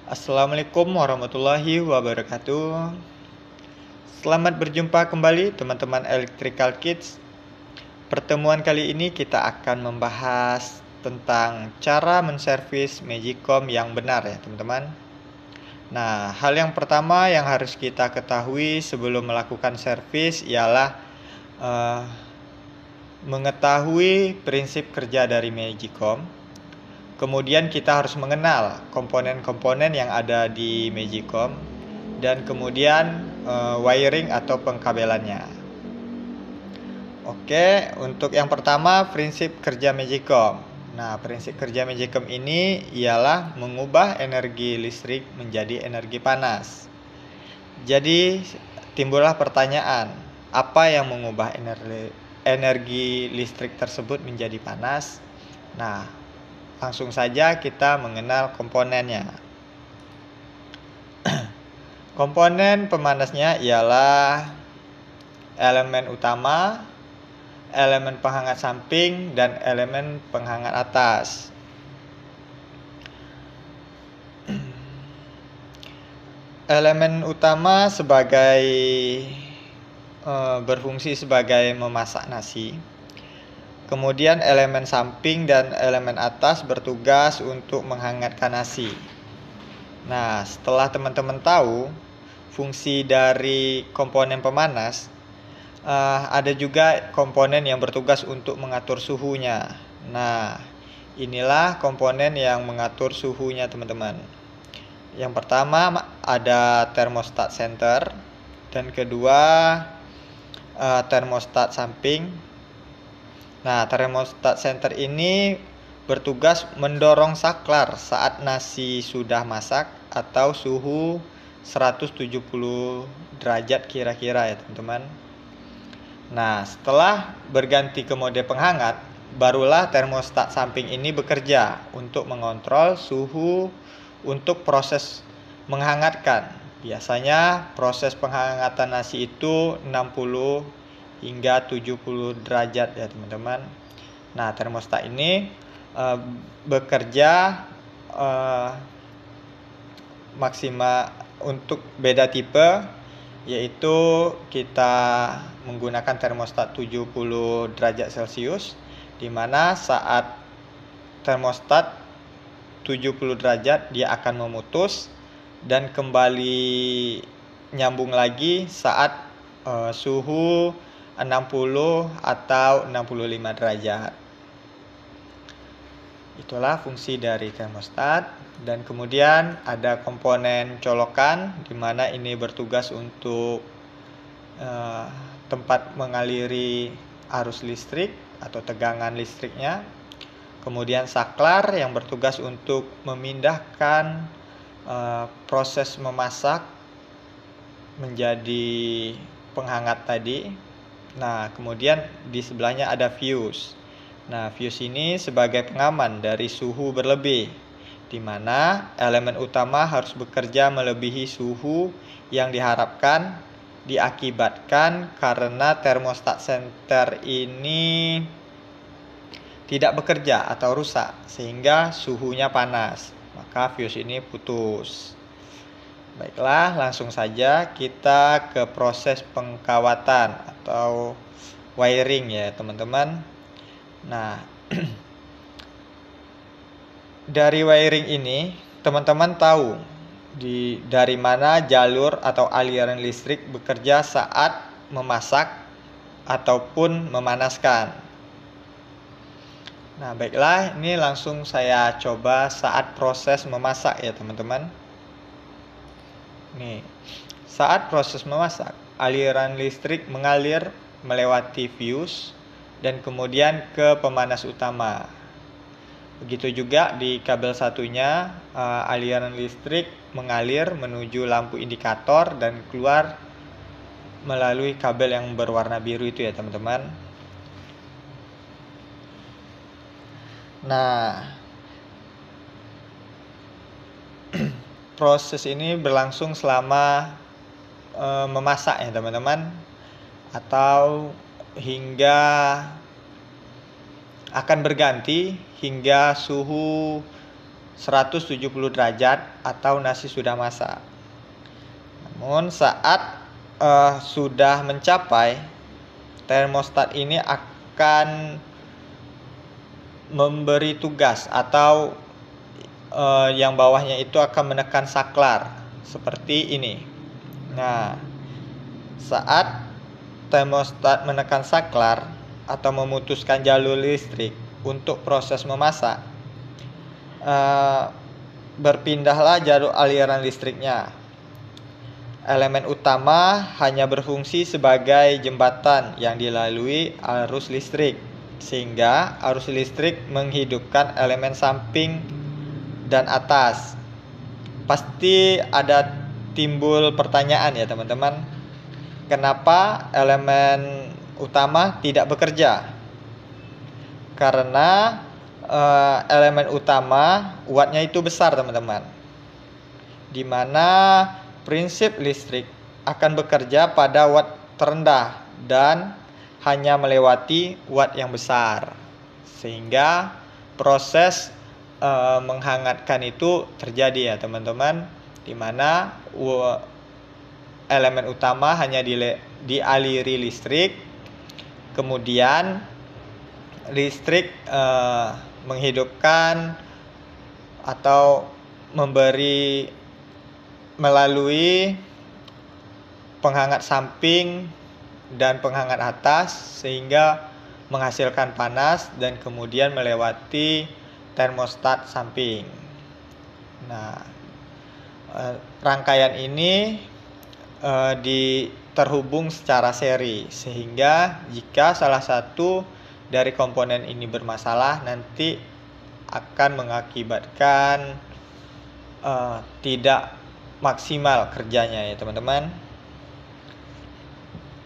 Assalamualaikum warahmatullahi wabarakatuh. Selamat berjumpa kembali teman-teman Electrical Kids. Pertemuan kali ini kita akan membahas tentang cara menservis Magicom yang benar ya teman-teman. Nah, hal yang pertama yang harus kita ketahui sebelum melakukan servis ialah mengetahui prinsip kerja dari Magicom. Kemudian kita harus mengenal komponen-komponen yang ada di Magicom dan kemudian wiring atau pengkabelannya. Oke, untuk yang pertama prinsip kerja Magicom. Nah, prinsip kerja Magicom ini ialah mengubah energi listrik menjadi energi panas. Jadi timbullah pertanyaan, apa yang mengubah energi listrik tersebut menjadi panas? Nah, langsung saja kita mengenal komponennya. Komponen pemanasnya ialah elemen utama, elemen penghangat samping, dan elemen penghangat atas. Elemen utama berfungsi sebagai memasak nasi. Kemudian elemen samping dan elemen atas bertugas untuk menghangatkan nasi. Nah, setelah teman-teman tahu fungsi dari komponen pemanas, ada juga komponen yang bertugas untuk mengatur suhunya. Nah, inilah komponen yang mengatur suhunya teman-teman. Yang pertama ada thermostat center, dan kedua thermostat samping. Nah, thermostat center ini bertugas mendorong saklar saat nasi sudah masak atau suhu 170 derajat kira-kira ya teman-teman. Nah, setelah berganti ke mode penghangat, barulah termostat samping ini bekerja untuk mengontrol suhu untuk proses menghangatkan. Biasanya proses penghangatan nasi itu 60 hingga 70 derajat ya teman-teman. Nah, termostat ini bekerja maksimal untuk beda tipe, yaitu kita menggunakan termostat 70 derajat Celcius, di mana saat termostat 70 derajat dia akan memutus dan kembali nyambung lagi saat suhu 60 atau 65 derajat. Itulah fungsi dari termostat. Dan kemudian ada komponen colokan, di mana ini bertugas untuk tempat mengaliri arus listrik atau tegangan listriknya. Kemudian saklar yang bertugas untuk memindahkan proses memasak menjadi penghangat tadi. Nah, kemudian di sebelahnya ada fuse. Nah, fuse ini sebagai pengaman dari suhu berlebih, di mana elemen utama harus bekerja melebihi suhu yang diharapkan diakibatkan karena termostat center ini tidak bekerja atau rusak sehingga suhunya panas, maka fuse ini putus. Baiklah, langsung saja kita ke proses pengkawatan atau wiring ya teman-teman. Nah, dari wiring ini teman-teman tahu dari mana jalur atau aliran listrik bekerja saat memasak ataupun memanaskan. Nah, baiklah, ini langsung saya coba saat proses memasak ya teman-teman. Nih, saat proses memasak, aliran listrik mengalir melewati fuse dan kemudian ke pemanas utama. Begitu juga di kabel satunya, aliran listrik mengalir menuju lampu indikator dan keluar melalui kabel yang berwarna biru itu ya teman-teman. Nah, proses ini berlangsung selama memasak ya teman-teman, atau hingga akan berganti hingga suhu 170 derajat atau nasi sudah masak. Namun saat sudah mencapai, termostat ini akan memberi tugas atau yang bawahnya itu akan menekan saklar seperti ini. Nah, saat termostat menekan saklar atau memutuskan jalur listrik untuk proses memasak, berpindahlah jalur aliran listriknya. Elemen utama hanya berfungsi sebagai jembatan yang dilalui arus listrik, sehingga arus listrik menghidupkan elemen samping dan atas. Pasti ada timbul pertanyaan ya teman-teman, kenapa elemen utama tidak bekerja? Karena elemen utama wattnya itu besar teman-teman, dimana prinsip listrik akan bekerja pada watt terendah dan hanya melewati watt yang besar, sehingga proses menghangatkan itu terjadi ya teman-teman, dimana elemen utama hanya dialiri listrik, kemudian listrik menghidupkan atau memberi melalui penghangat samping dan penghangat atas, sehingga menghasilkan panas dan kemudian melewati termostat samping. Nah, rangkaian ini terhubung secara seri, sehingga jika salah satu dari komponen ini bermasalah, nanti akan mengakibatkan tidak maksimal kerjanya ya teman-teman.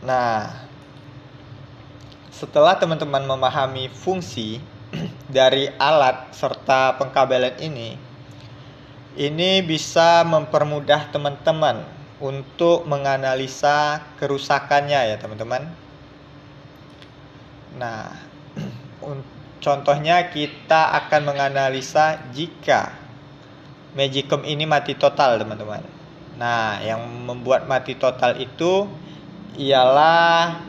Nah, setelah teman-teman memahami fungsi dari alat serta pengkabelan ini bisa mempermudah teman-teman untuk menganalisa kerusakannya ya teman-teman. Nah, contohnya kita akan menganalisa jika Magicom ini mati total teman-teman. Nah, yang membuat mati total itu ialah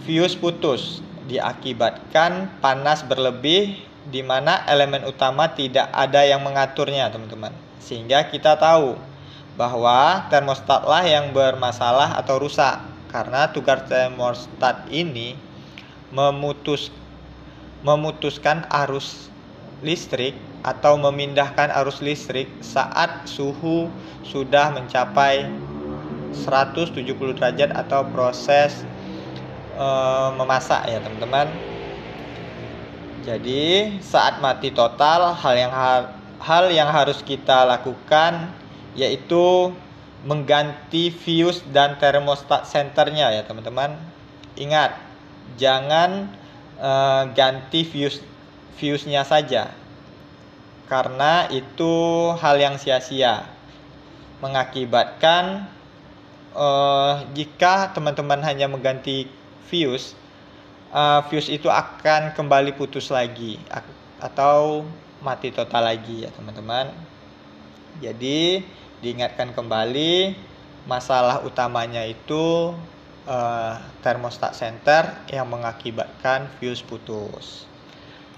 fuse putus diakibatkan panas berlebih, di mana elemen utama tidak ada yang mengaturnya teman-teman, sehingga kita tahu bahwa termostatlah yang bermasalah atau rusak, karena tugas termostat ini memutuskan arus listrik atau memindahkan arus listrik saat suhu sudah mencapai 170 derajat atau proses memasak ya teman-teman. Jadi saat mati total, hal yang harus kita lakukan yaitu mengganti fuse dan termostat senternya ya teman-teman. Ingat, jangan ganti fuse-nya saja, karena itu hal yang sia-sia, mengakibatkan jika teman-teman hanya mengganti fuse itu akan kembali putus lagi atau mati total lagi ya teman-teman. Jadi diingatkan kembali, masalah utamanya itu termostat center yang mengakibatkan fuse putus.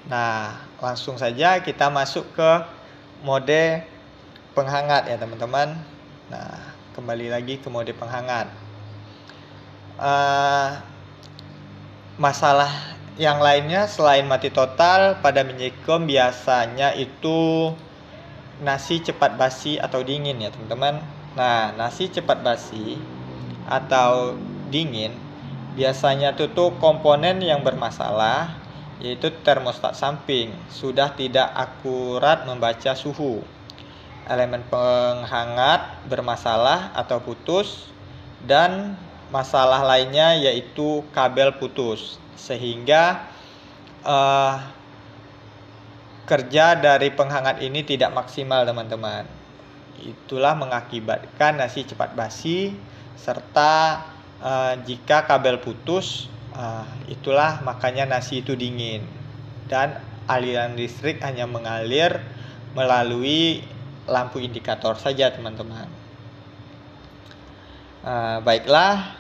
Nah, langsung saja kita masuk ke mode penghangat ya teman-teman. Nah, kembali lagi ke mode penghangat. Masalah yang lainnya selain mati total pada Magicom biasanya itu nasi cepat basi atau dingin ya teman-teman. Nah, nasi cepat basi atau dingin biasanya tuh komponen yang bermasalah, yaitu termostat samping sudah tidak akurat membaca suhu. Elemen penghangat bermasalah atau putus, dan masalah lainnya yaitu kabel putus, sehingga kerja dari penghangat ini tidak maksimal teman-teman. Itulah mengakibatkan nasi cepat basi, serta jika kabel putus, itulah makanya nasi itu dingin dan aliran listrik hanya mengalir melalui lampu indikator saja, teman-teman. Baiklah,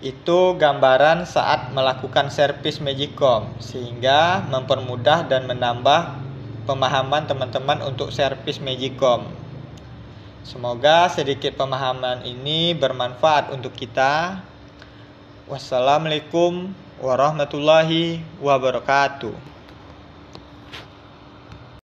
itu gambaran saat melakukan servis Magicom, sehingga mempermudah dan menambah pemahaman teman-teman untuk servis Magicom. Semoga sedikit pemahaman ini bermanfaat untuk kita. Wassalamualaikum warahmatullahi wabarakatuh.